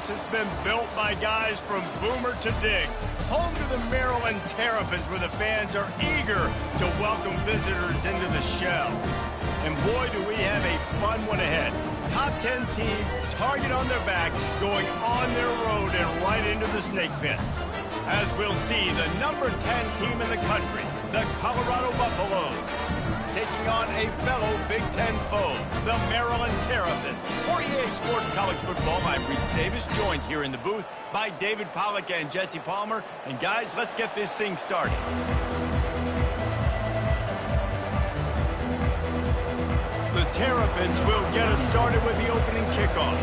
has been built by guys from Boomer to Dig. Home to the Maryland Terrapins, where the fans are eager to welcome visitors into the shell. And boy, do we have a fun one ahead. Top 10 team, target on their back, going on their road and right into the snake pit. As we'll see, the number 10 team in the country, the Colorado Buffaloes, taking on a fellow Big Ten foe, the Maryland Terrapins. For EA Sports College Football, I'm Reese Davis, joined here in the booth by David Pollack and Jesse Palmer. And guys, let's get this thing started. The Terrapins will get us started with the opening kickoff.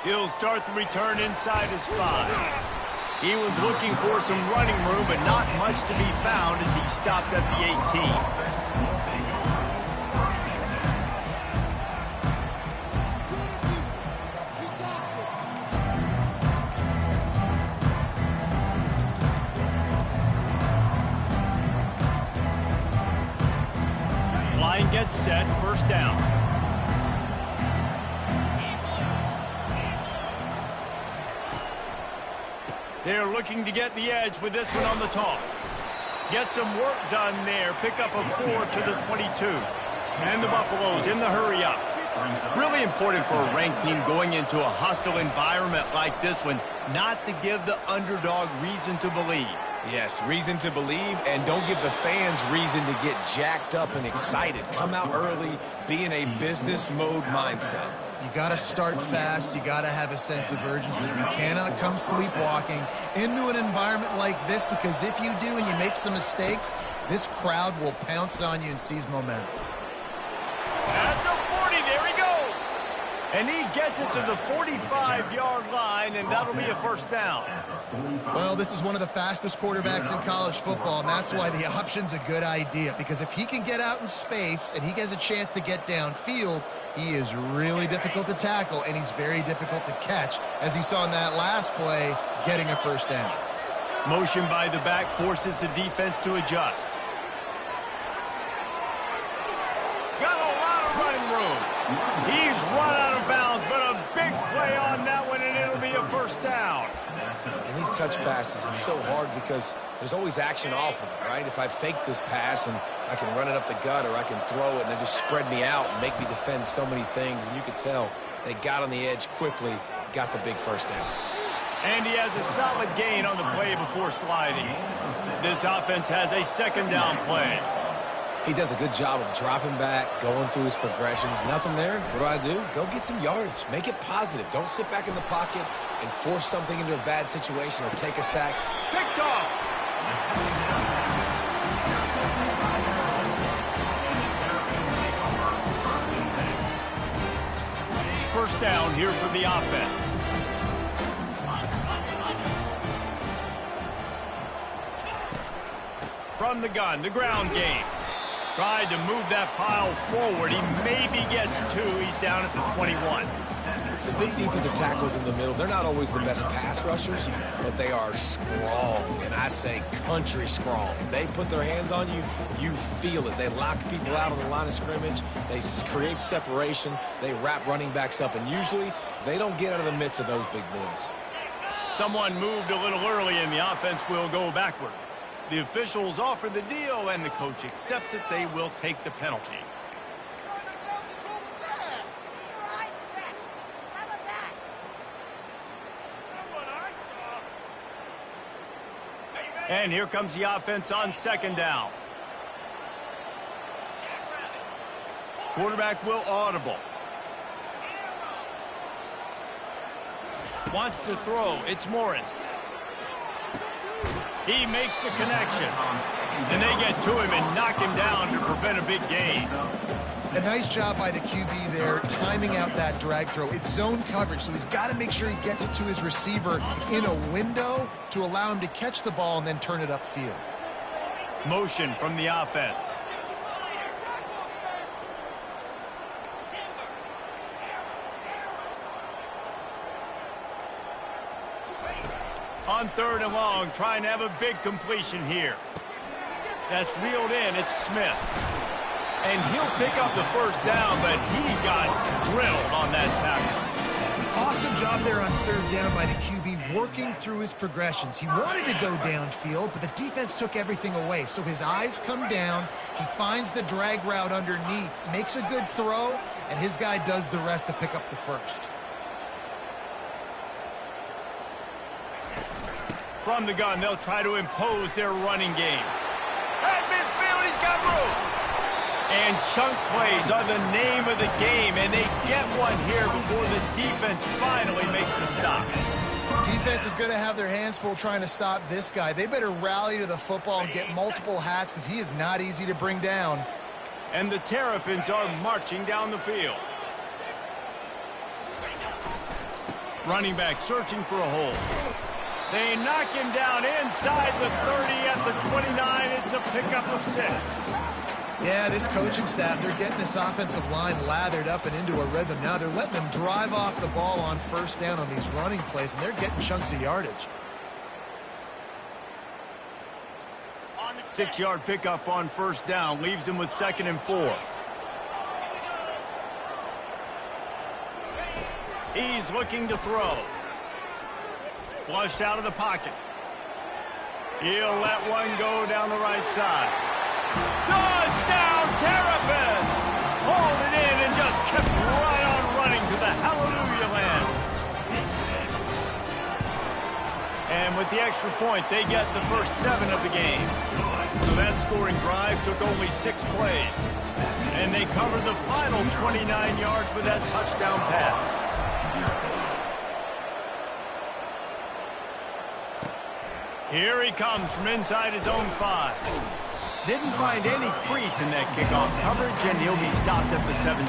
He'll start the return inside his 5. He was looking for some running room, but not much to be found as he stopped at the 18. Line gets set, first down. They're looking to get the edge with this one on the toss. Get some work done there. Pick up a 4 to the 22. And the Buffaloes in the hurry up. Really important for a ranked team going into a hostile environment like this one, not to give the underdog reason to believe. Yes, reason to believe, and don't give the fans reason to get jacked up and excited. Come out early, be in a business mode mindset. You got to start fast. You got to have a sense of urgency. You cannot come sleepwalking into an environment like this, because if you do and you make some mistakes, this crowd will pounce on you and seize momentum. At the 40, there he goes. And he gets it to the 45-yard line, and that'll be a first down. Well, this is one of the fastest quarterbacks in college football, and that's why the option's a good idea, because if he can get out in space and he has a chance to get downfield, he is really difficult to tackle, and he's very difficult to catch, as you saw in that last play, getting a first down. Motion by the back forces the defense to adjust. Got a lot of running room. He's run out of bounds, but a big play on that one, and it'll be a first down. And these touch passes, it's so hard because there's always action off of it, right? If I fake this pass and I can run it up the gut, or I can throw it and it just spread me out and make me defend so many things, and you could tell they got on the edge quickly, got the big first down. And he has a solid gain on the play before sliding. This offense has a second down play. He does a good job of dropping back, going through his progressions. Nothing there. What do? Go get some yardage. Make it positive. Don't sit back in the pocket and force something into a bad situation or take a sack. Picked off. First down here for the offense. From the gun, the ground game. Tried to move that pile forward. He maybe gets 2. He's down at the 21. The big defensive tackles in the middle, they're not always the best pass rushers, but they are strong, and I say country strong. They put their hands on you, you feel it. They lock people out on the line of scrimmage. They create separation. They wrap running backs up, and usually they don't get out of the midst of those big boys. Someone moved a little early, and the offense will go backward. The officials offer the deal, and the coach accepts it. They will take the penalty. And here comes the offense on second down. Quarterback will audible. Wants to throw. It's Morris. He makes the connection. And they get to him and knock him down to prevent a big gain. A nice job by the QB there, timing out that drag throw. It's zone coverage, so he's got to make sure he gets it to his receiver in a window to allow him to catch the ball and then turn it upfield. Motion from the offense. On third and long, trying to have a big completion here. That's reeled in. It's Smith. And he'll pick up the first down, but he got drilled on that tackle. Awesome job there on third down by the QB, working through his progressions. He wanted to go downfield, but the defense took everything away. So his eyes come down, he finds the drag route underneath, makes a good throw, and his guy does the rest to pick up the first. From the gun, they'll try to impose their running game. At midfield, he's got room. And chunk plays are the name of the game, and they get one here before the defense finally makes the stop. Defense is going to have their hands full trying to stop this guy. They better rally to the football and get multiple hats because he is not easy to bring down. And the Terrapins are marching down the field. Running back searching for a hole. They knock him down inside the 30 at the 29. It's a pickup of 6. Yeah, this coaching staff, they're getting this offensive line lathered up and into a rhythm. Now they're letting them drive off the ball on first down on these running plays, and they're getting chunks of yardage. 6-yard pickup on first down leaves them with 2nd and 4. He's looking to throw. Flushed out of the pocket. He'll let one go down the right side. Touchdown, Terrapins! Hauled it in and just kept right on running to the hallelujah land. And with the extra point, they get the first 7 of the game. So that scoring drive took only 6 plays. And they covered the final 29 yards with that touchdown pass. Here he comes from inside his own 5. Didn't find any crease in that kickoff coverage, and he'll be stopped at the 17.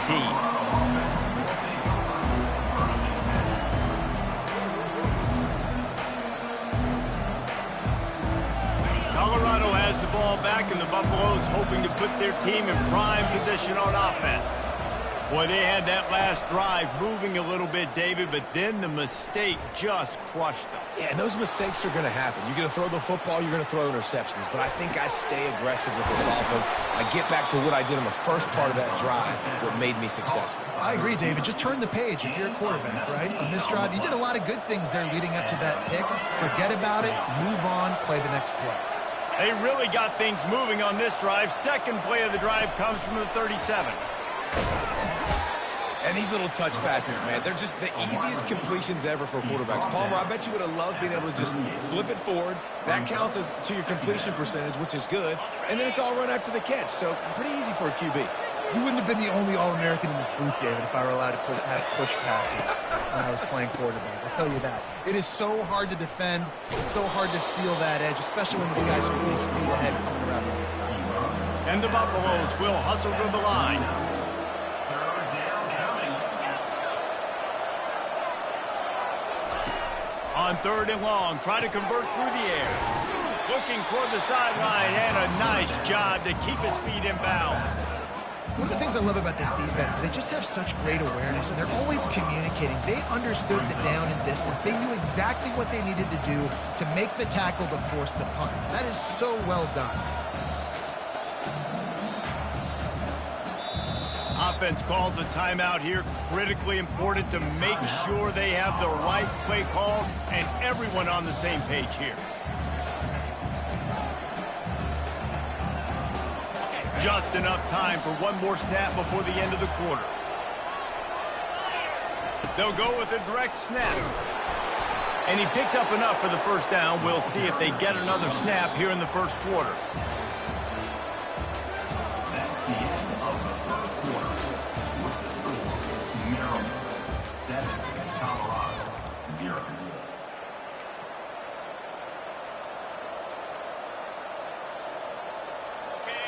Colorado has the ball back, and the Buffaloes hoping to put their team in prime position on offense. Boy, they had that last drive moving a little bit, David, but then the mistake just crushed them. Yeah, and those mistakes are going to happen. You're going to throw the football, you're going to throw interceptions. But I think I stay aggressive with this offense. I get back to what I did in the first part of that drive, what made me successful. I agree, David. Just turn the page if you're a quarterback, right? On this drive, you did a lot of good things there leading up to that pick. Forget about it, move on, play the next play. They really got things moving on this drive. Second play of the drive comes from the 37. And these little touch passes, man, they're just the easiest completions ever for quarterbacks. Palmer, I bet you would have loved being able to just flip it forward. That counts as to your completion percentage, which is good. And then it's all run after the catch, so pretty easy for a QB. You wouldn't have been the only All-American in this booth, David, if I were allowed to have push passes when I was playing quarterback. I'll tell you that. It is so hard to defend. It's so hard to seal that edge, especially when this guy's full speed ahead coming around the outside. And the Buffaloes will hustle to the line. On 3rd and long, try to convert through the air. Looking toward the sideline, and a nice job to keep his feet in bounds. One of the things I love about this defense is they just have such great awareness, and they're always communicating. They understood the down and distance. They knew exactly what they needed to do to make the tackle to force the punt. That is so well done. Offense calls a timeout here, critically important to make sure they have the right play call and everyone on the same page here. Just enough time for one more snap before the end of the quarter. They'll go with a direct snap. And he picks up enough for the first down. We'll see if they get another snap here in the first quarter.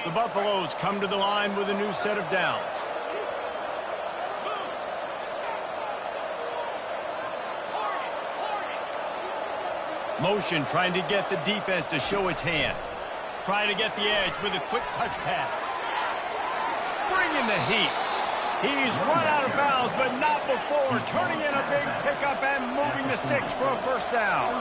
The Buffaloes come to the line with a new set of downs. Motion trying to get the defense to show its hand. Trying to get the edge with a quick touch pass. Bringing the heat. He's run out of bounds, but not before turning in a big pickup and moving the sticks for a first down.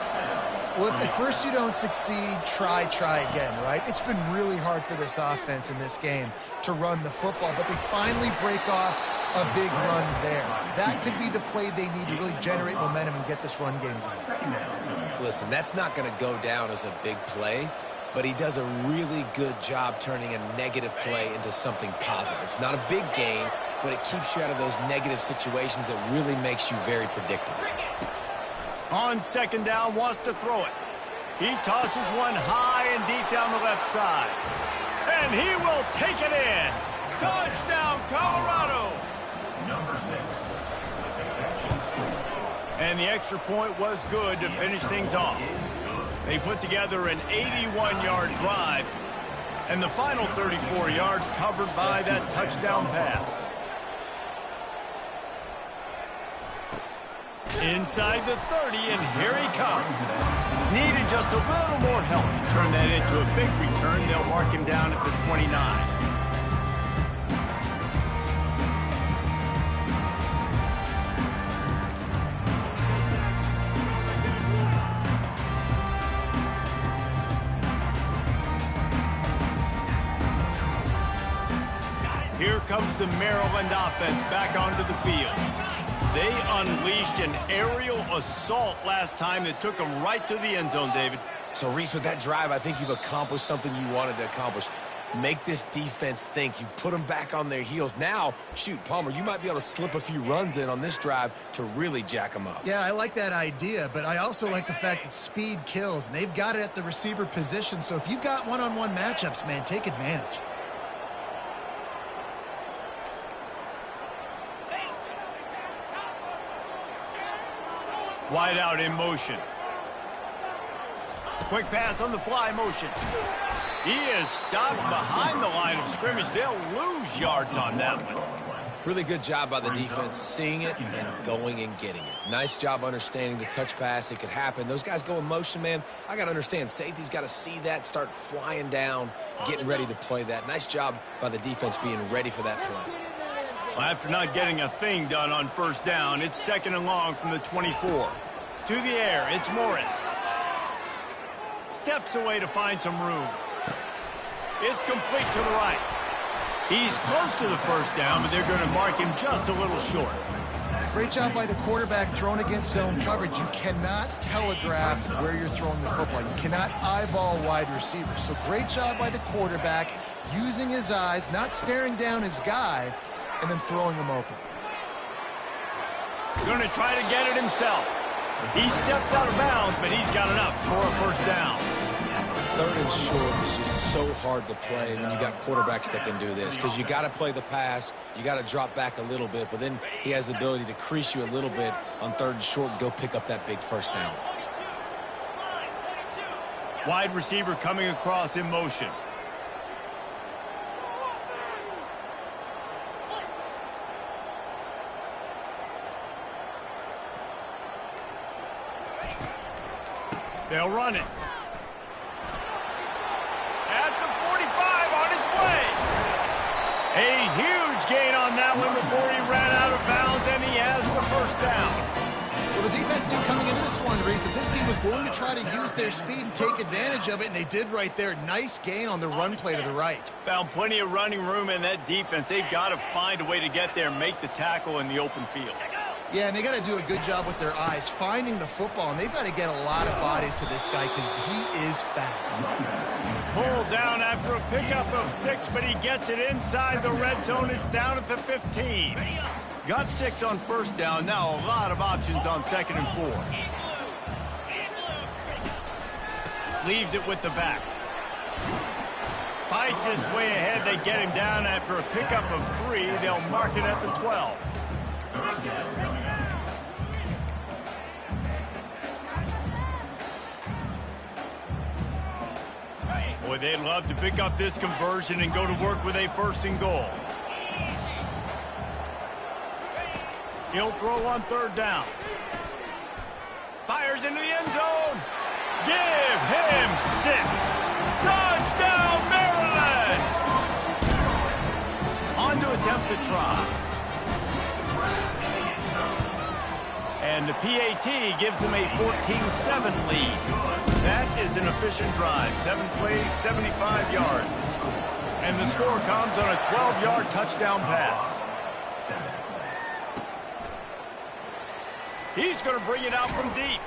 Well, if at first you don't succeed, try again, right? It's been really hard for this offense in this game to run the football, but they finally break off a big run there. That could be the play they need to really generate momentum and get this run game going. Listen, that's not going to go down as a big play, but he does a really good job turning a negative play into something positive. It's not a big gain, but it keeps you out of those negative situations that really makes you very predictable. On second down, wants to throw it. He tosses one high and deep down the left side. And he will take it in. Touchdown, Colorado! And the extra point was good to finish things off. They put together an 81-yard drive, and the final 34 yards covered by that touchdown pass. Inside the 30, and here he comes. Needed just a little more help to turn that into a big return. They'll mark him down at the 29. Here comes the Maryland offense back onto the field. They unleashed an aerial assault last time that took them right to the end zone, David. So, Reese, with that drive, I think you've accomplished something you wanted to accomplish. Make this defense think. You've put them back on their heels. Now, shoot, Palmer, you might be able to slip a few runs in on this drive to really jack them up. Yeah, I like that idea, but I also like the fact that speed kills, and they've got it at the receiver position. So if you've got one-on-one matchups, man, take advantage. Wide out in motion. Quick pass on the fly motion. He is stopped behind the line of scrimmage. They'll lose yards on that one. Really good job by the defense, seeing it and going and getting it. Nice job understanding the touch pass. It could happen. Those guys go in motion, man. I got to understand. Safety's got to see that, start flying down, getting ready to play that. Nice job by the defense being ready for that play. Well, after not getting a thing done on first down, it's second and long from the 24. To the air, it's Morris. Steps away to find some room. It's complete to the right. He's close to the first down, but they're going to mark him just a little short. Great job by the quarterback thrown against zone coverage. You cannot telegraph where you're throwing the football. You cannot eyeball wide receivers. So great job by the quarterback using his eyes, not staring down his guy, and then throwing him open. Going to try to get it himself. He steps out of bounds, but he's got enough for a first down. Third and short is just so hard to play when you got quarterbacks that can do this, because you got to play the pass, you got to drop back a little bit, but then he has the ability to crease you a little bit on third and short and go pick up that big first down. Wide receiver coming across in motion. They'll run it. At the 45 on its way. A huge gain on that one before he ran out of bounds, and he has the first down. Well, the defense knew coming into this one, Reese, that this team was going to try to use their speed and take advantage of it, and they did right there. Nice gain on the run play to the right. Found plenty of running room in that defense. They've got to find a way to get there and make the tackle in the open field. Yeah, and they got to do a good job with their eyes, finding the football, and they've got to get a lot of bodies to this guy because he is fast. Pulled down after a pickup of 6, but he gets it inside the red zone. It's down at the 15. Got 6 on first down. Now a lot of options on second and 4. Leaves it with the back. Fights his way ahead. They get him down after a pickup of 3. They'll mark it at the 12. Boy, they'd love to pick up this conversion and go to work with a first and goal. He'll throw on third down. Fires into the end zone. Give him 6. Touchdown, Maryland! On to attempt the try. And the PAT gives them a 14-7 lead. That is an efficient drive. 7 plays, 75 yards. And the score comes on a 12-yard touchdown pass. He's going to bring it out from deep.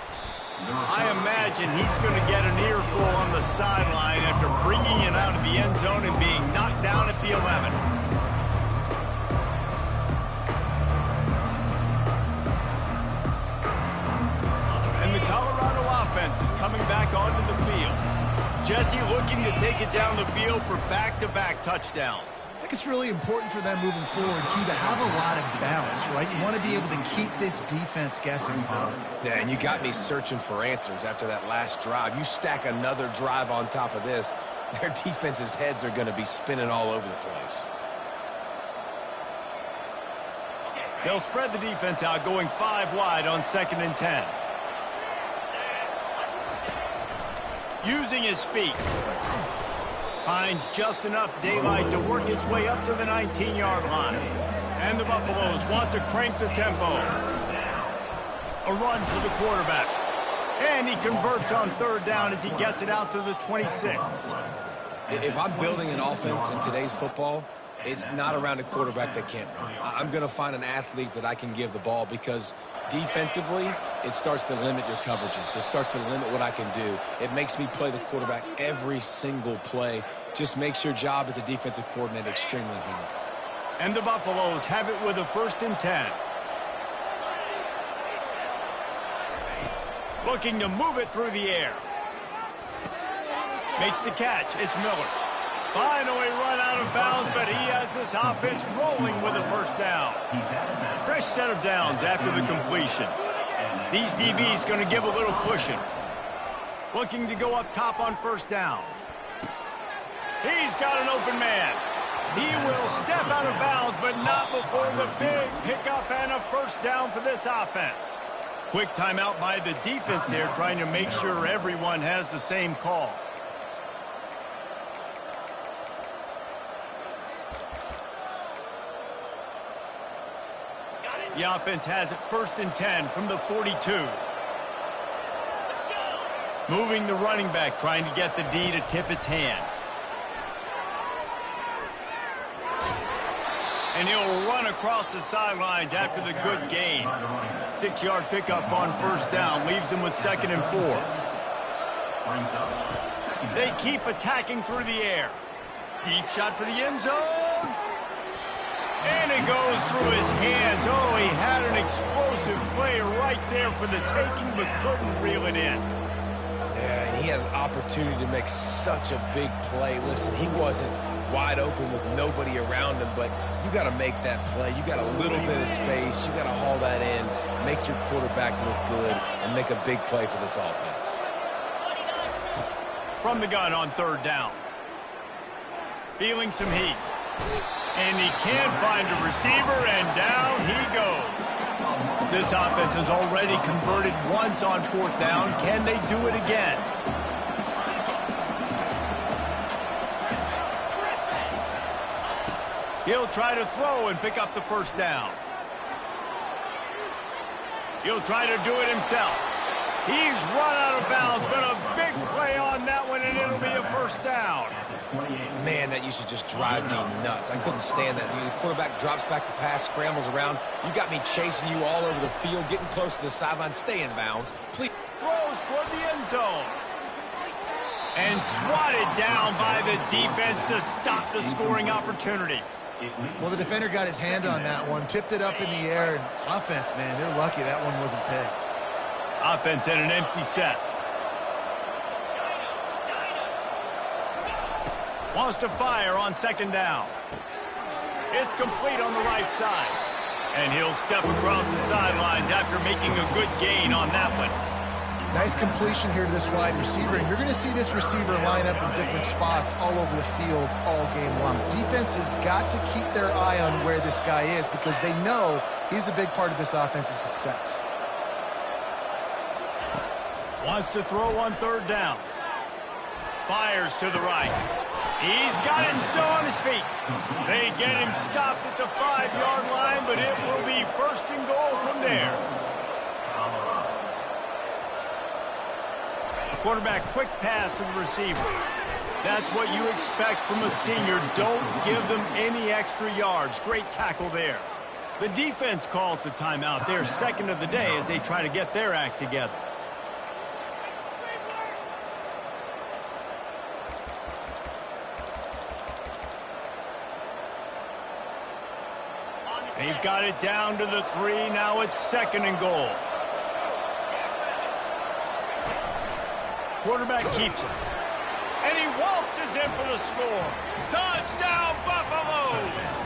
I imagine he's going to get an earful on the sideline after bringing it out of the end zone and being knocked down at the 11. And the Colorado offense is coming back onto the field. Jesse looking to take it down the field for back-to-back touchdowns. I think it's really important for them moving forward, too, to have a lot of balance, right? You want to be able to keep this defense guessing, Paul. Yeah, and you got me searching for answers after that last drive. You stack another drive on top of this, their defense's heads are going to be spinning all over the place. They'll spread the defense out, going 5 wide on 2nd and 10. Using his feet. Finds just enough daylight to work his way up to the 19-yard line. And the Buffaloes want to crank the tempo. A run for the quarterback. And he converts on 3rd down as he gets it out to the 26. If I'm building an offense in today's football, it's not around a quarterback that can't run. I'm going to find an athlete that I can give the ball because defensively, it starts to limit your coverages. It starts to limit what I can do. It makes me play the quarterback every single play. Just makes your job as a defensive coordinator extremely hard. And the Buffaloes have it with a 1st and 10. Looking to move it through the air. Makes the catch. It's Miller. Finally run out of bounds, but he has this offense rolling with a 1st down. Fresh set of downs after the completion. These DBs going to give a little cushion. Looking to go up top on 1st down. He's got an open man. He will step out of bounds, but not before the big pickup and a 1st down for this offense. Quick timeout by the defense there, trying to make sure everyone has the same call. The offense has it 1st and 10 from the 42. Moving the running back, trying to get the D to tip its hand. And he'll run across the sidelines after the good gain. 6-yard pickup on 1st down, leaves him with 2nd and 4. They keep attacking through the air. Deep shot for the end zone. And it goes through his hands. Oh, he had an explosive play right there for the taking, but couldn't reel it in. Yeah, and he had an opportunity to make such a big play. Listen, he wasn't wide open with nobody around him, but you got to make that play. You got a little bit of space. You got to haul that in, make your quarterback look good, and make a big play for this offense. From the gun on 3rd down. Feeling some heat. And he can't find a receiver, and down he goes. This offense has already converted once on 4th down. Can they do it again? He'll try to throw and pick up the 1st down. He'll try to do it himself. He's run out of bounds, but a big play on that one, and it'll be a 1st down. Man, that used to just drive me nuts. I couldn't stand that. The quarterback drops back the pass, scrambles around. You got me chasing you all over the field, getting close to the sideline. Stay in bounds. Please. Throws toward the end zone. And swatted down by the defense to stop the scoring opportunity. Well, the defender got his hand on that one, tipped it up in the air, and offense, man, they're lucky that one wasn't picked. Offense in an empty set. Wants to fire on 2nd down. It's complete on the right side. And he'll step across the sidelines after making a good gain on that one. Nice completion here to this wide receiver, and you're going to see this receiver line up in different spots all over the field all game long. Defense has got to keep their eye on where this guy is because they know he's a big part of this offense's success. Wants to throw on 3rd down. Fires to the right. He's got him still on his feet. They get him stopped at the 5-yard line, but it will be 1st and goal from there. Quarterback quick pass to the receiver. That's what you expect from a senior. Don't give them any extra yards. Great tackle there. The defense calls the timeout. They're second of the day as they try to get their act together. They've got it down to the 3. Now it's 2nd and goal. Quarterback keeps it. And he waltzes in for the score. Touchdown, Buffaloes!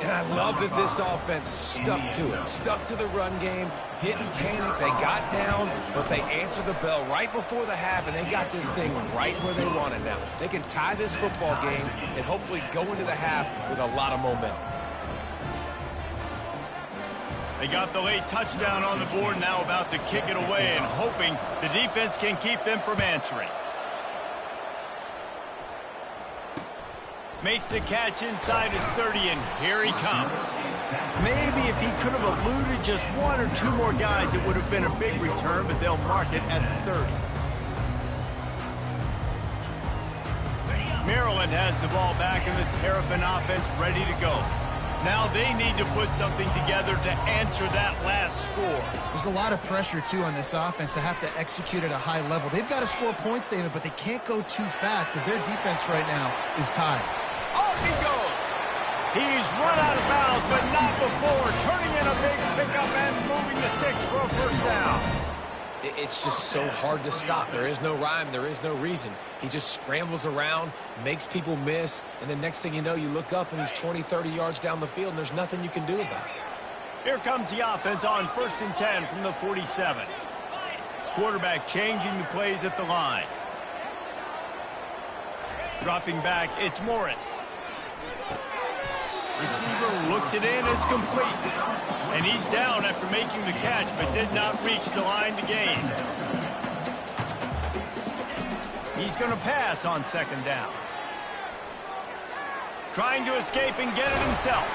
And I love that this offense stuck to it. Stuck to the run game. Didn't panic. They got down, but they answered the bell right before the half, and they got this thing right where they want it now. They can tie this football game and hopefully go into the half with a lot of momentum. They got the late touchdown on the board, now about to kick it away and hoping the defense can keep them from answering. Makes the catch inside his 30, and here he comes. Maybe if he could have eluded just 1 or 2 more guys, it would have been a big return, but they'll mark it at the 30. Maryland has the ball back in the Terrapin offense ready to go. Now they need to put something together to answer that last score. There's a lot of pressure, too, on this offense to have to execute at a high level. They've got to score points, David, but they can't go too fast because their defense right now is tied. Off he goes. He's run out of bounds, but not before. Turning in a big pickup and moving the sticks for a first down. It's just so hard to stop. There is no rhyme. There is no reason. He just scrambles around, makes people miss, and the next thing you know, you look up and he's 20, 30 yards down the field, and there's nothing you can do about it. Here comes the offense on 1st and 10 from the 47. Quarterback changing the plays at the line. Dropping back, it's Morris. Receiver looks it in, it's complete. And he's down after making the catch, but did not reach the line to gain. He's going to pass on 2nd down. Trying to escape and get it himself.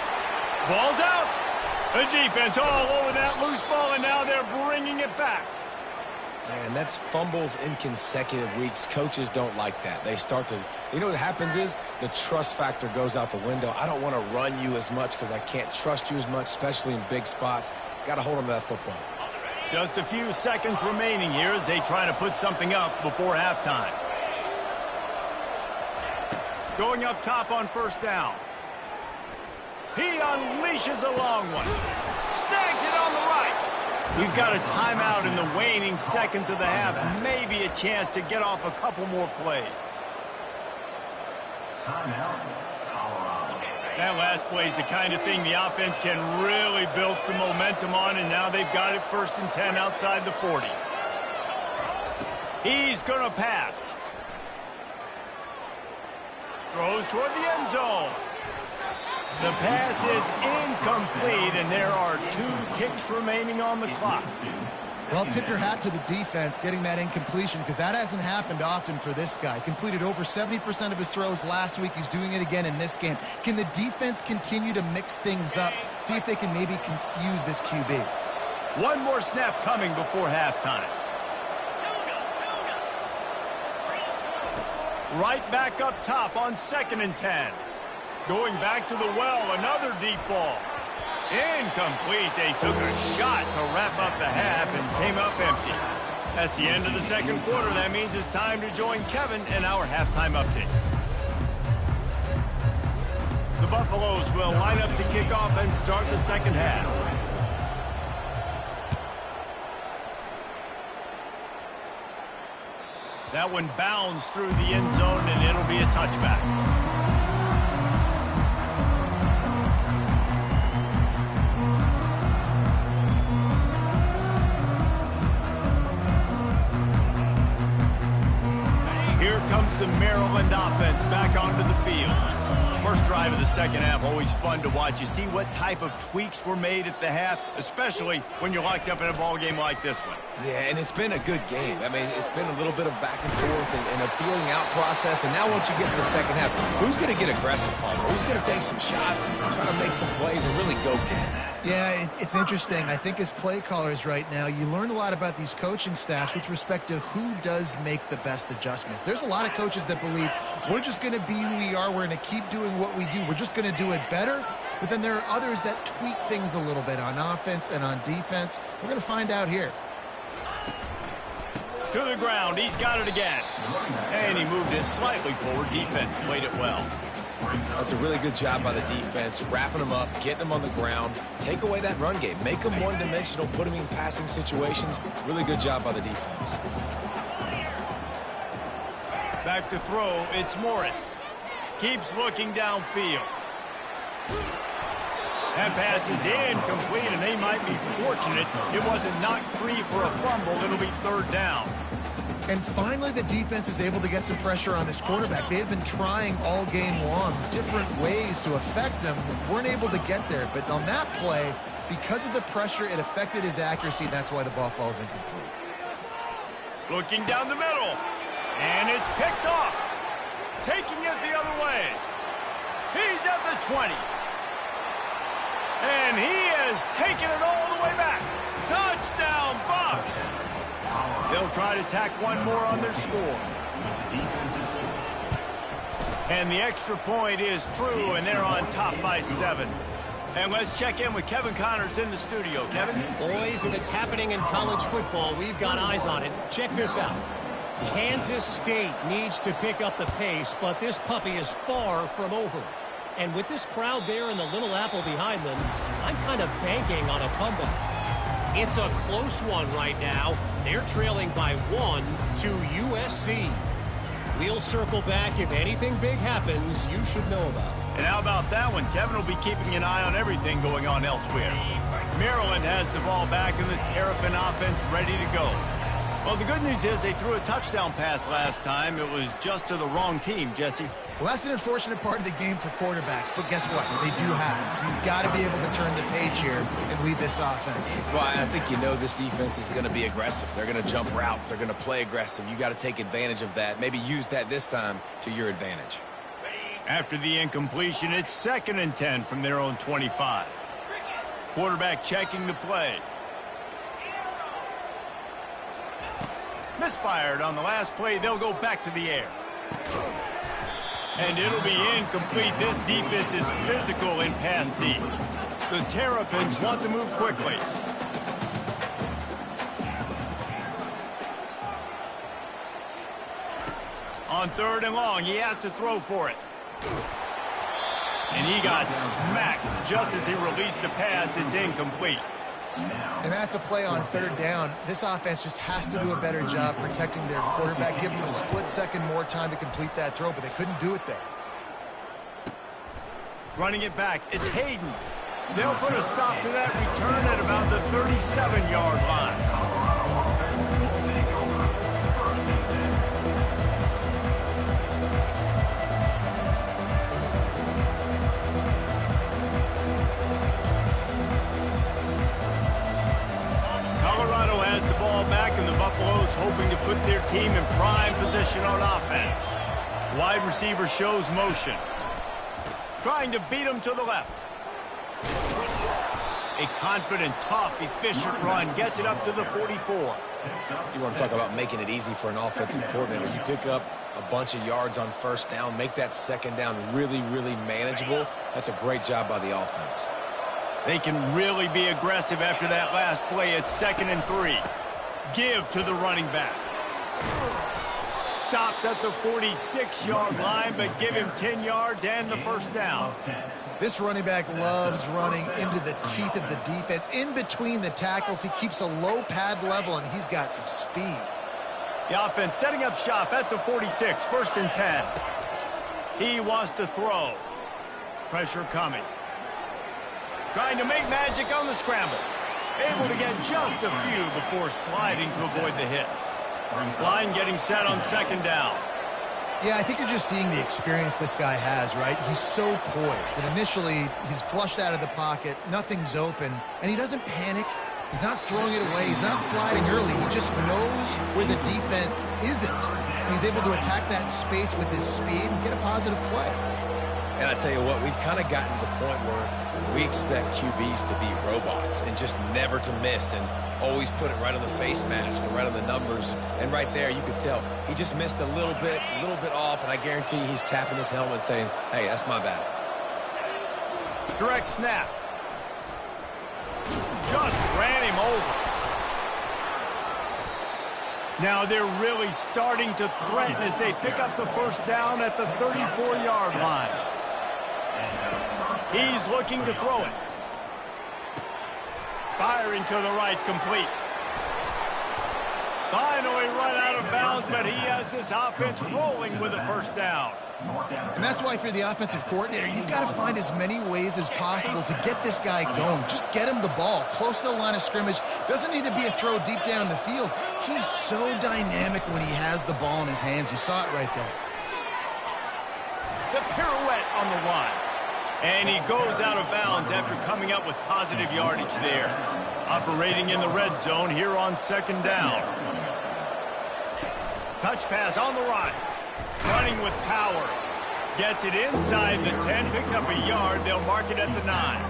Ball's out. The defense all over that loose ball, and now they're bringing it back. Man, that's fumbles in consecutive weeks. Coaches don't like that. They start to, you know what happens is the trust factor goes out the window. I don't want to run you as much because I can't trust you as much, especially in big spots. Got to hold on to that football. Just a few seconds remaining here as they try to put something up before halftime. Going up top on 1st down. He unleashes a long one. Snags it on the right. We've got a timeout in the waning seconds of the half. Maybe a chance to get off a couple more plays. That last play is the kind of thing the offense can really build some momentum on, and now they've got it 1st and 10 outside the 40. He's going to pass. Throws toward the end zone. The pass is incomplete, and there are 2 ticks remaining on the clock. Well, tip your hat to the defense getting that incompletion because that hasn't happened often for this guy. Completed over 70% of his throws last week. He's doing it again in this game. Can the defense continue to mix things up? See if they can maybe confuse this QB. 1 more snap coming before halftime. Right back up top on 2nd and 10. Going back to the well, another deep ball. Incomplete. They took a shot to wrap up the half and came up empty. That's the end of the 2nd quarter. That means it's time to join Kevin in our halftime update. The Buffaloes will line up to kick off and start the 2nd half. That one bounds through the end zone, and it'll be a touchback. Here comes the Maryland offense back onto the field. First drive of the 2nd half, always fun to watch. You see what type of tweaks were made at the half, especially when you're locked up in a ball game like this one. Yeah, and it's been a good game. I mean, it's been a little bit of back and forth and a feeling out process. And now once you get to the 2nd half, who's going to get aggressive, Palmer? Who's going to take some shots and try to make some plays and really go for it? Yeah, it's interesting. I think as play callers right now, you learn a lot about these coaching staffs with respect to who does make the best adjustments. There's a lot of coaches that believe we're just going to be who we are. We're going to keep doing what we do. We're just going to do it better. But then there are others that tweak things a little bit on offense and on defense. We're going to find out here. To the ground. He's got it again. And he moved it slightly forward. Defense played it well. That's a really good job by the defense, wrapping them up, getting them on the ground. Take away that run game. Make them one-dimensional, put them in passing situations. Really good job by the defense. Back to throw. It's Morris. Keeps looking downfield. That pass is incomplete, and they might be fortunate it wasn't knocked free for a fumble. It'll be third down. And finally, the defense is able to get some pressure on this quarterback. They had been trying all game long different ways to affect him. Weren't able to get there. But on that play, because of the pressure, it affected his accuracy. That's why the ball falls incomplete. Looking down the middle. And it's picked off. Taking it the other way. He's at the 20. And he has taken it all the way back. Touchdown, Bucs. They'll try to tack one more on their score. And the extra point is true, and they're on top by 7. And let's check in with Kevin Connors in the studio. Kevin? Boys, if it's happening in college football, we've got eyes on it. Check this out. Kansas State needs to pick up the pace, but this puppy is far from over. And with this crowd there and the Little Apple behind them, I'm kind of banking on a comeback. It's a close one right now. They're trailing by 1 to USC. We'll circle back if anything big happens you should know about. And how about that one? Kevin will be keeping an eye on everything going on elsewhere. Maryland has the ball back and the Terrapin offense ready to go. Well, the good news is they threw a touchdown pass last time. It was just to the wrong team, Jesse. Well, that's an unfortunate part of the game for quarterbacks, but guess what? They do happen. So you've got to be able to turn the page here and lead this offense. Well, I think you know this defense is going to be aggressive. They're going to jump routes. They're going to play aggressive. You got to take advantage of that. Maybe use that this time to your advantage. After the incompletion, it's 2nd and 10 from their own 25. Quarterback checking the play. Misfired on the last play. They'll go back to the air. And it'll be incomplete. This defense is physical in pass deep. The Terrapins want to move quickly. On 3rd and long, he has to throw for it. And he got smacked just as he released the pass. It's incomplete. And that's a play on 3rd down. This offense just has to do a better job protecting their quarterback. Give them a split second more time to complete that throw, but they couldn't do it there. Running it back, it's Hayden. They'll put a stop to that return at about the 37-yard line. Colorado has the ball back, and the Buffaloes hoping to put their team in prime position on offense. Wide receiver shows motion. Trying to beat him to the left. A confident, tough, efficient run gets it up to the 44. You want to talk about making it easy for an offensive coordinator. You pick up a bunch of yards on 1st down, make that 2nd down really, really manageable. That's a great job by the offense. They can really be aggressive after that last play. It's 2nd and 3. Give to the running back. Stopped at the 46-yard line, but give him 10 yards and the 1st down. This running back loves running into the teeth of the defense. In between the tackles, he keeps a low pad level, and he's got some speed. The offense setting up shop at the 46, 1st and 10. He wants to throw. Pressure coming. Trying to make magic on the scramble. Able to get just a few before sliding to avoid the hits. Line getting set on 2nd down. Yeah, I think you're just seeing the experience this guy has, right? He's so poised that initially he's flushed out of the pocket, nothing's open, and he doesn't panic. He's not throwing it away. He's not sliding early. He just knows where the defense isn't. And he's able to attack that space with his speed and get a positive play. And I tell you what, we've kind of gotten to the point where we expect QBs to be robots and just never to miss and always put it right on the face mask or right on the numbers. And right there, you could tell he just missed a little bit off, and I guarantee he's tapping his helmet saying, hey, that's my bad. Direct snap. Just ran him over. Now they're really starting to threaten as they pick up the first down at the 34-yard line. He's looking to throw it. Firing to the right, complete. Finally run out of bounds, but he has this offense rolling with a first down. And that's why if you're the offensive coordinator, you've got to find as many ways as possible to get this guy going. Just get him the ball close to the line of scrimmage. Doesn't need to be a throw deep down the field. He's so dynamic when he has the ball in his hands. You saw it right there. The pirouette on the line. And he goes out of bounds after coming up with positive yardage there. Operating in the red zone here on second down. Touch pass on the run. Running with power. Gets it inside the 10, picks up a yard. They'll mark it at the 9.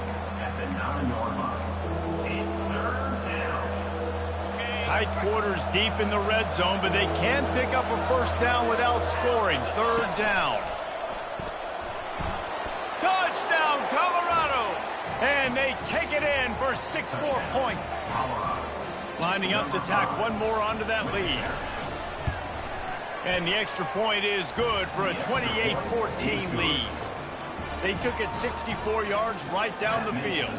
Tight quarters deep in the red zone, but they can pick up a first down without scoring. Third down. Touchdown, Colorado! And they take it in for 6 more points. Lining up to tack one more onto that lead. And the extra point is good for a 28-14 lead. They took it 64 yards right down the field.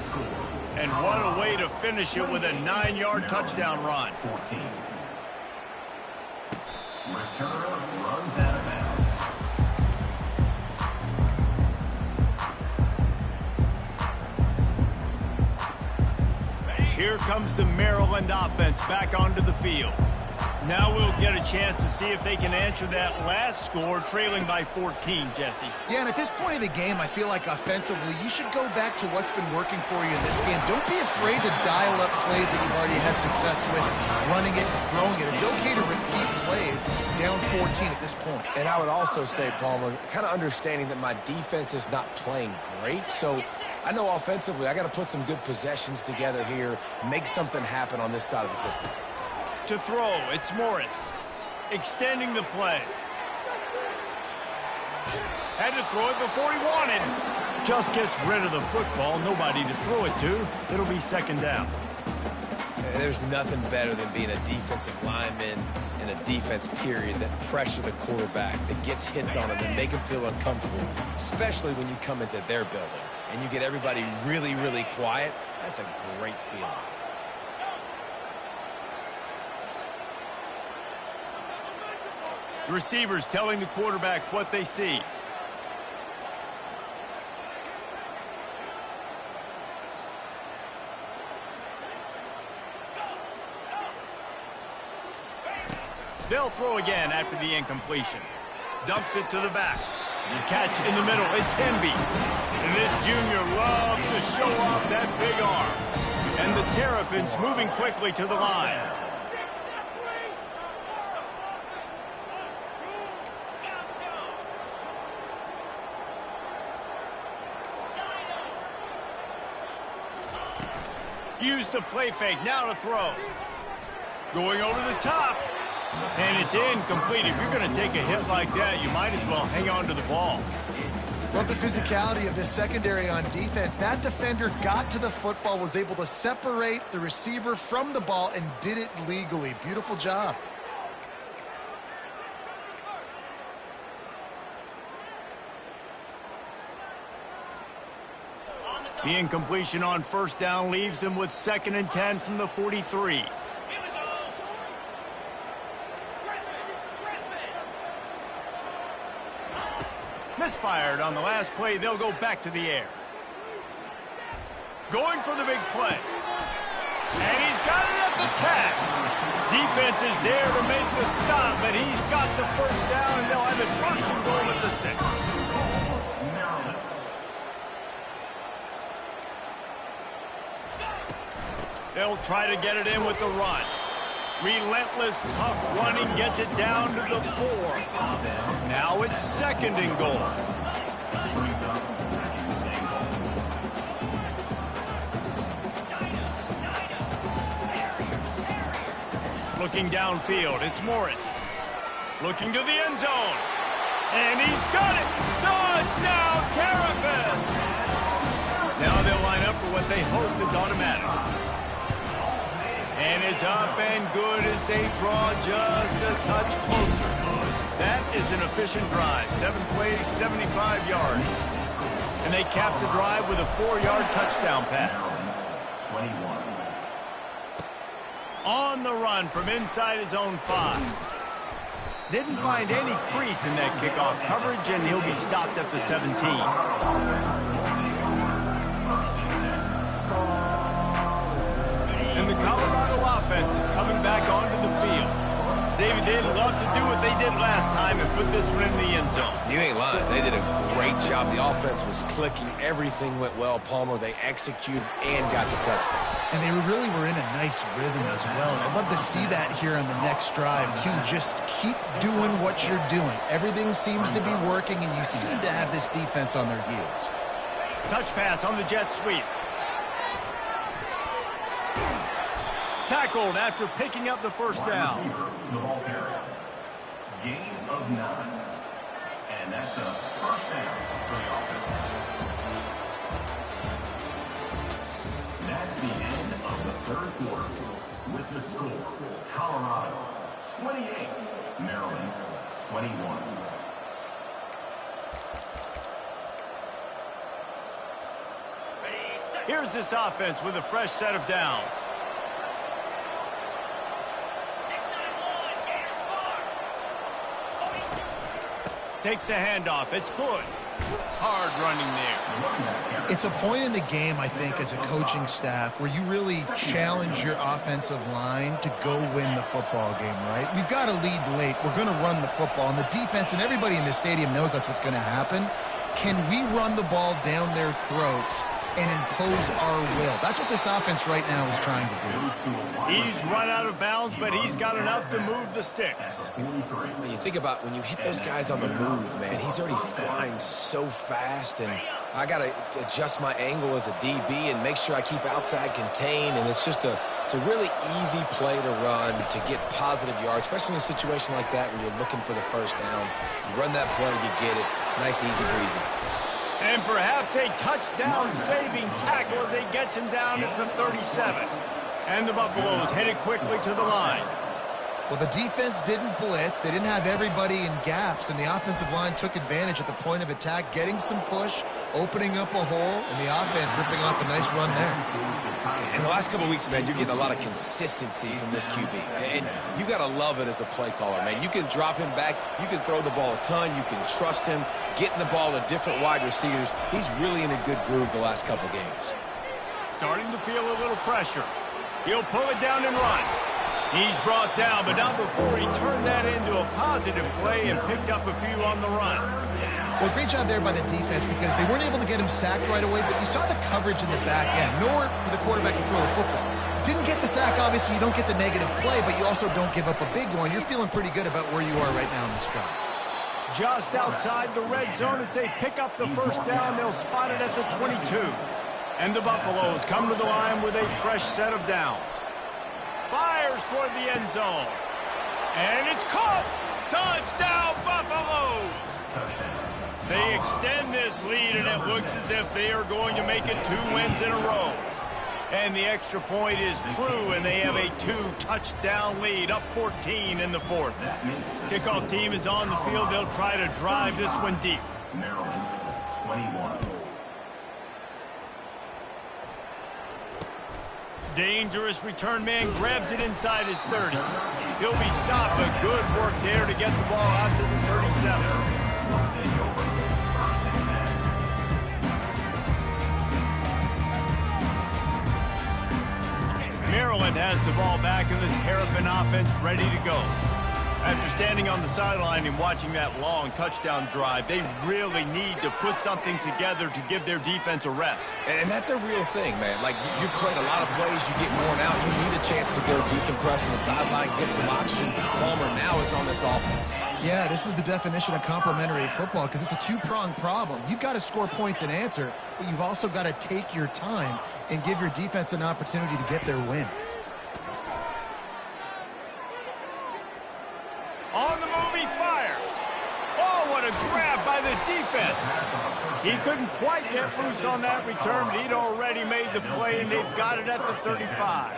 And what a way to finish it with a 9-yard touchdown run. Returner runs out of bounds. Here comes the Maryland offense back onto the field. Now we'll get a chance to see if they can answer that last score, trailing by 14, Jesse. Yeah, and at this point of the game, I feel like offensively, you should go back to what's been working for you in this game. Don't be afraid to dial up plays that you've already had success with, running it and throwing it. It's okay to repeat plays down 14 at this point. And I would also say, Palmer, kind of understanding that my defense is not playing great, so I know offensively I got to put some good possessions together here, make something happen on this side of the football. To throw, it's Morris. Extending the play. Had to throw it before he wanted. Just gets rid of the football. Nobody to throw it to. It'll be second down. There's nothing better than being a defensive lineman in a defense period that pressure the quarterback, that gets hits on him and make him feel uncomfortable, especially when you come into their building and you get everybody really, really quiet. That's a great feeling. The receivers telling the quarterback what they see. They'll throw again after the incompletion. Dumps it to the back. The catch in the middle. It's Hemby. And this junior loves to show off that big arm. And the Terrapins moving quickly to the line. Use the play fake, now to throw. Going over the top. And it's incomplete. If you're going to take a hit like that, you might as well hang on to the ball. Love the physicality of this secondary on defense. That defender got to the football, was able to separate the receiver from the ball, and did it legally. Beautiful job. The incompletion on first down leaves him with 2nd and 10 from the 43. Misfired on the last play. They'll go back to the air. Going for the big play. And he's got it at the tag. Defense is there to make the stop, but he's got the first down, and they'll have it first and goal at the 6. They'll try to get it in with the run. Relentless, tough running gets it down to the 4. Now it's 2nd and goal. Looking downfield, it's Morris. Looking to the end zone. And he's got it! Touchdown, Terrapins! Now they'll line up for what they hope is automatic. And it's up and good as they draw just a touch closer. That is an efficient drive. 7 plays, 75 yards. And they cap the drive with a 4-yard touchdown pass. 21. On the run from inside his own 5. Didn't find any crease in that kickoff coverage, and he'll be stopped at the 17. And the Colorado offense is coming back onto the field. David, they'd love to do what they did last time and put this one in the end zone. You ain't lying. They did a great job. The offense was clicking. Everything went well, Palmer. They executed and got the touchdown. And they really were in a nice rhythm as well. And I'd love to see that here on the next drive, too. Just keep doing what you're doing. Everything seems to be working, and you seem to have this defense on their heels. Touch pass on the jet sweep. Tackled after picking up the first down. The ball carrier. Gain of 9. And that's a first down for the offense. That's the end of the third quarter. With the score, Colorado 28, Maryland 21. Here's this offense with a fresh set of downs. Takes the handoff. It's good. Hard running there. It's a point in the game, I think, as a coaching staff, where you really challenge your offensive line to go win the football game, right? We've got to lead late. We're going to run the football. And the defense and everybody in the stadium knows that's what's going to happen. Can we run the ball down their throats and impose our will? That's what this offense right now is trying to do. He's run out of bounds, but he's got enough to move the sticks. When you think about when you hit those guys on the move, man, he's already flying so fast, and I got to adjust my angle as a DB and make sure I keep outside contained, and it's a really easy play to run to get positive yards, especially in a situation like that where you're looking for the first down. You run that play, you get it. Nice, easy breezy. And perhaps a touchdown-saving tackle as he gets him down at the 37. And the Buffaloes headed quickly to the line. Well, the defense didn't blitz. They didn't have everybody in gaps, and the offensive line took advantage at the point of attack, getting some push, opening up a hole, and the offense ripping off a nice run there. In the last couple of weeks, man, you're getting a lot of consistency from this QB. And you got to love it as a play caller, man. You can drop him back. You can throw the ball a ton. You can trust him, getting the ball to different wide receivers. He's really in a good groove the last couple of games. Starting to feel a little pressure. He'll pull it down and run. He's brought down, but not before he turned that into a positive play and picked up a few on the run. Well, great job there by the defense because they weren't able to get him sacked right away, but you saw the coverage in the back end. Nowhere for the quarterback to throw the football. Didn't get the sack, obviously. You don't get the negative play, but you also don't give up a big one. You're feeling pretty good about where you are right now in this drive. Just outside the red zone as they pick up the first down. They'll spot it at the 22. And the Buffaloes come to the line with a fresh set of downs. Fires toward the end zone. And it's caught! Touchdown, Buffaloes! They extend this lead, and it looks as if they are going to make it 2 wins in a row. And the extra point is true, and they have a 2-touchdown lead, up 14 in the fourth. Kickoff team is on the field. They'll try to drive this one deep. Maryland 21. Dangerous return man grabs it inside his 30. He'll be stopped, but good work there to get the ball out to the 37. Maryland has the ball back and the Terrapin offense ready to go. After standing on the sideline and watching that long touchdown drive, they really need to put something together to give their defense a rest. And that's a real thing, man. Like, you played a lot of plays, you get worn out, you need a chance to go decompress on the sideline, get some oxygen. Palmer now is on this offense. Yeah, this is the definition of complementary football because it's a two-pronged problem. You've got to score points and answer, but you've also got to take your time and give your defense an opportunity to get their win. He couldn't quite get loose on that return, but he'd already made the play, and they've got it at the 35.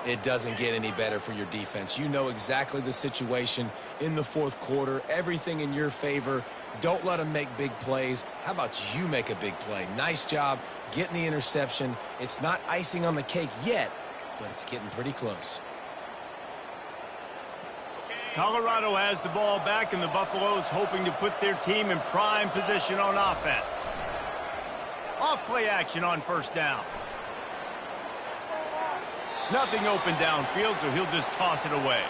It doesn't get any better for your defense. You know exactly the situation in the fourth quarter, everything in your favor. Don't let them make big plays. How about you make a big play? Nice job getting the interception. It's not icing on the cake yet, but it's getting pretty close. Colorado has the ball back, and the Buffaloes hoping to put their team in prime position on offense. Off-play action on first down. Nothing open downfield, so he'll just toss it away.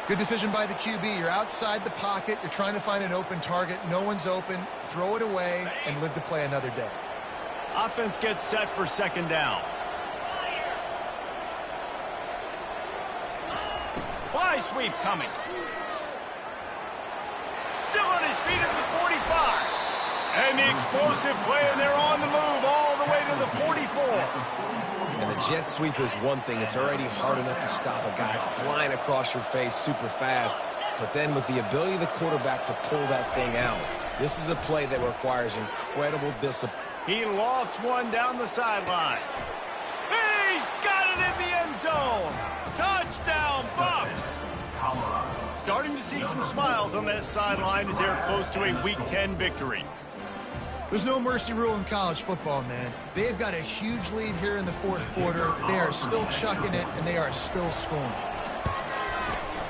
Good decision by the QB. You're outside the pocket. You're trying to find an open target. No one's open. Throw it away and live to play another day. Offense gets set for second down. Fly sweep coming. Still on his feet at the 45. And the explosive play, and they're on the move all the way to the 44. And the jet sweep is one thing. It's already hard enough to stop a guy flying across your face super fast. But then with the ability of the quarterback to pull that thing out, this is a play that requires incredible discipline. He lofts one down the sideline. He's got it in the end zone. Touchdown, Buffs. Starting to see some smiles on that sideline as they're close to a Week 10 victory. There's no mercy rule in college football, man. They've got a huge lead here in the fourth quarter. They are still chucking it, and they are still scoring.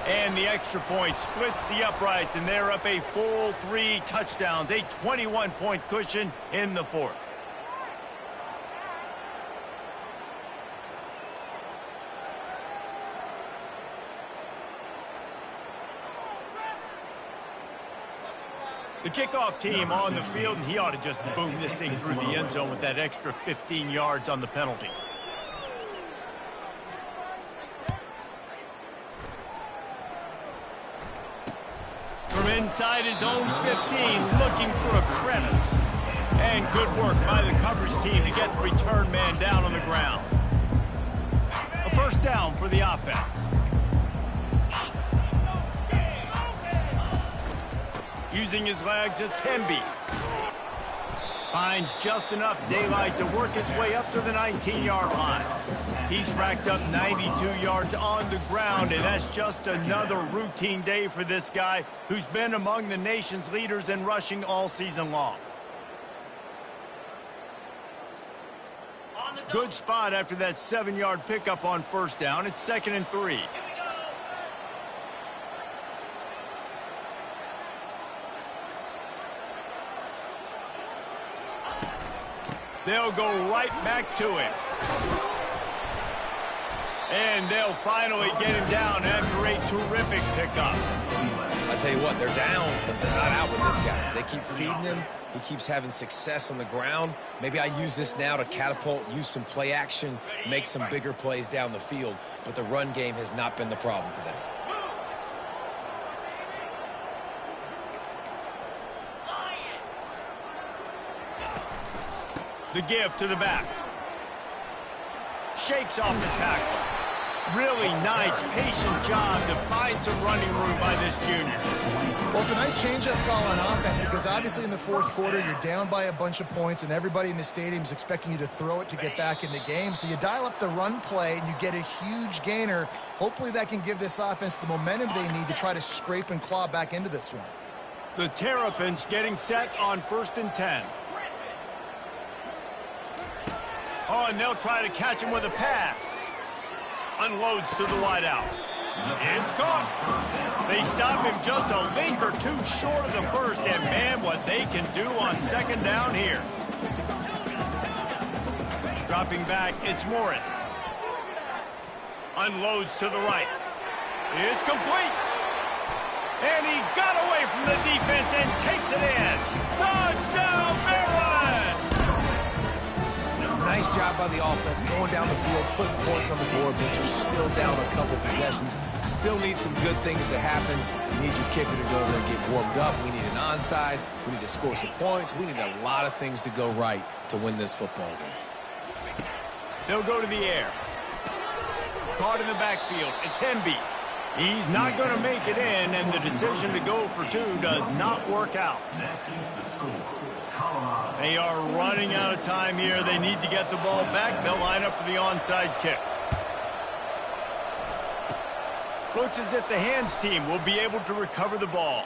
And the extra point splits the uprights, and they're up a full 3 touchdowns, a 21-point cushion in the fourth. The kickoff team on the field, and he ought to just boom this thing through the end zone with that extra 15 yards on the penalty. From inside his own 15, looking for a crevice. And good work by the coverage team to get the return man down on the ground. A first down for the offense. Using his legs, it's Hemby. Finds just enough daylight to work his way up to the 19-yard line. He's racked up 92 yards on the ground, and that's just another routine day for this guy who's been among the nation's leaders in rushing all season long. Good spot after that 7-yard pickup on first down. It's 2nd and 3. They'll go right back to him. And they'll finally get him down after a terrific pickup. I tell you what, they're down, but they're not out with this guy. They keep feeding him. He keeps having success on the ground. Maybe I use this now to catapult, use some play action, make some bigger plays down the field. But the run game has not been the problem today. The give to the back. Shakes off the tackle. Really nice, patient job to find some running room by this junior. Well, it's a nice change-up call on offense because obviously in the fourth quarter, you're down by a bunch of points and everybody in the stadium is expecting you to throw it to get back in the game. So you dial up the run play and you get a huge gainer. Hopefully that can give this offense the momentum they need to try to scrape and claw back into this one. The Terrapins getting set on 1st and 10. Oh, and they'll try to catch him with a pass. Unloads to the wideout. It's caught. They stop him just a link or two short of the first, and man, what they can do on 2nd down here. Dropping back, it's Morris. Unloads to the right. It's complete. And he got away from the defense and takes it in. Touchdown, Maryland! Nice job by the offense going down the field, putting points on the board, but you're still down a couple possessions. Still need some good things to happen. You need your kicker to go over and get warmed up. We need an onside. We need to score some points. We need a lot of things to go right to win this football game. They'll go to the air. Caught in the backfield. It's Hemby. He's not going to make it in, and the decision to go for two does not work out. They are running out of time here. They need to get the ball back. They'll line up for the onside kick. Looks as if the hands team will be able to recover the ball.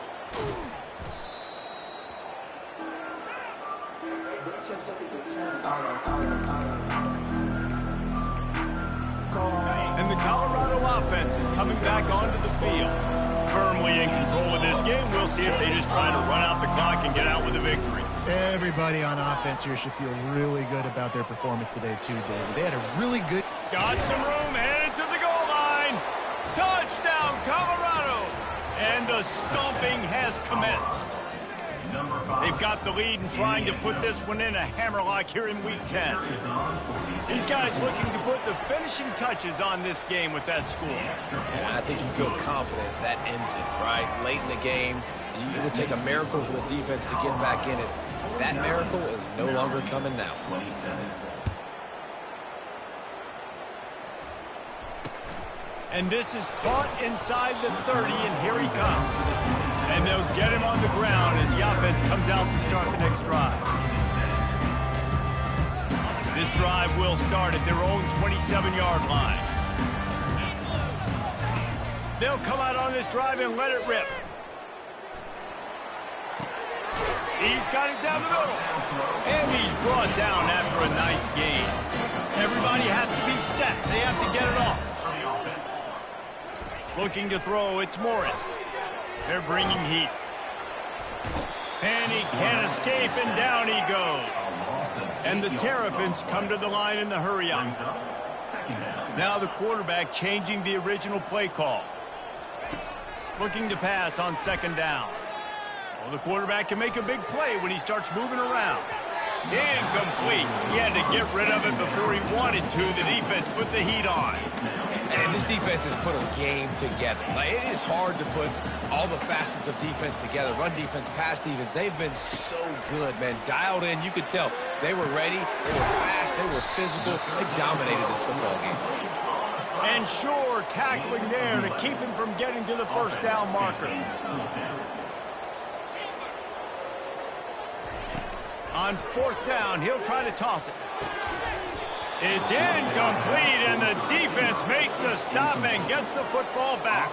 And the Colorado offense is coming back onto the field. Firmly in control of this game. We'll see if they just try to run out the clock and get out with a victory. Everybody on offense here should feel really good about their performance today, too, David. They had a really good... Got some room, headed to the goal line. Touchdown, Colorado! And the stomping has commenced. They've got the lead and trying to put this one in a hammerlock here in Week 10. These guys looking to put the finishing touches on this game with that score. And I think you feel confident that ends it, right? Late in the game, it would take a miracle for the defense to get back in it. That miracle is no longer coming now. And this is caught inside the 30, and here he comes. And they'll get him on the ground as the offense comes out to start the next drive. This drive will start at their own 27-yard line. They'll come out on this drive and let it rip. He's got it down the middle. And he's brought down after a nice gain. Everybody has to be set. They have to get it off. Looking to throw, it's Morris. They're bringing heat. And he can't escape, and down he goes. And the Terrapins come to the line in the hurry-up. Now the quarterback changing the original play call. Looking to pass on second down. Well, the quarterback can make a big play when he starts moving around. Incomplete. He had to get rid of it before he wanted to. The defense put the heat on. And this defense has put a game together. Like, it is hard to put all the facets of defense together. Run defense, pass defense. They've been so good, man. Dialed in. You could tell they were ready. They were fast. They were physical. They dominated this football game. And sure, tackling there to keep him from getting to the first down marker. On fourth down, he'll try to toss it. It's incomplete, and the defense makes a stop and gets the football back.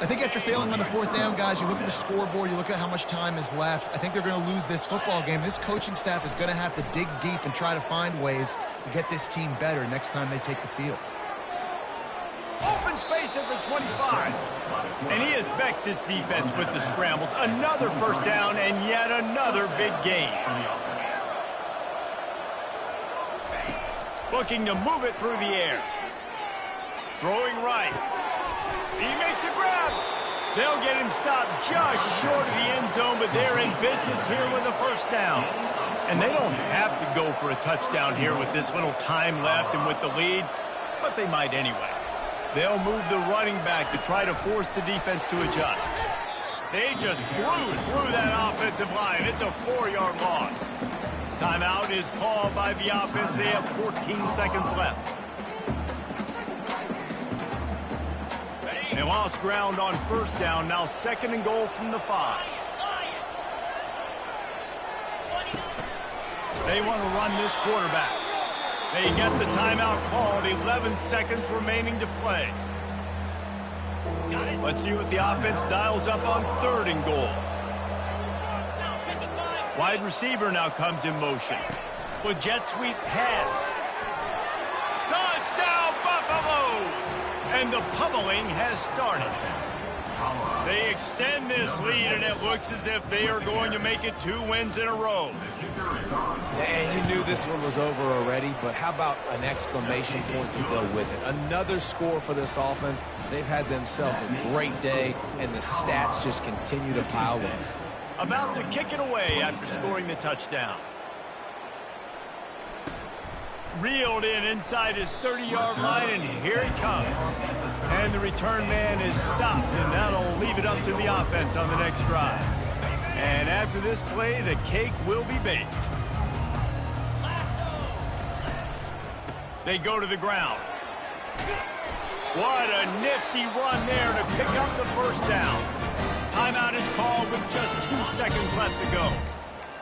I think after failing on the fourth down, guys, you look at the scoreboard, you look at how much time is left. I think they're going to lose this football game. This coaching staff is going to have to dig deep and try to find ways to get this team better next time they take the field. Open space at the 25. And he affects his defense with the scrambles. Another first down and yet another big gain. Looking to move it through the air. Throwing right. He makes a grab. They'll get him stopped just short of the end zone, but they're in business here with a first down. And they don't have to go for a touchdown here with this little time left and with the lead, but they might anyway. They'll move the running back to try to force the defense to adjust. They just blew through that offensive line. It's a 4-yard loss. Timeout is called by the offense. They have 14 seconds left. They lost ground on first down. Now second and goal from the 5. They want to run this quarterback. They get the timeout called. 11 seconds remaining to play. Let's see what the offense dials up on third and goal. Wide receiver now comes in motion. With jet sweep pass. Touchdown, Buffaloes! And the pummeling has started. They extend this lead, and it looks as if they are going to make it 2 wins in a row. And you knew this one was over already, but how about an exclamation point to go with it? Another score for this offense. They've had themselves a great day, and the stats just continue to pile up. About to kick it away after scoring the touchdown. Reeled in inside his 30-yard line, and here he comes. And the return man is stopped, and that'll leave it up to the offense on the next drive. And after this play, the cake will be baked. They go to the ground. What a nifty run there to pick up the first down. Timeout is called with just 2 seconds left to go.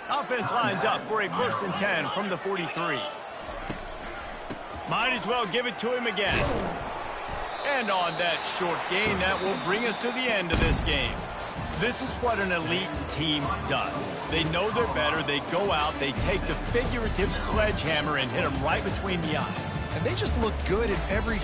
Offense lines up for a 1st and 10 from the 43. Might as well give it to him again. And on that short gain, that will bring us to the end of this game. This is what an elite team does. They know they're better. They go out. They take the figurative sledgehammer and hit them right between the eyes. And they just look good in every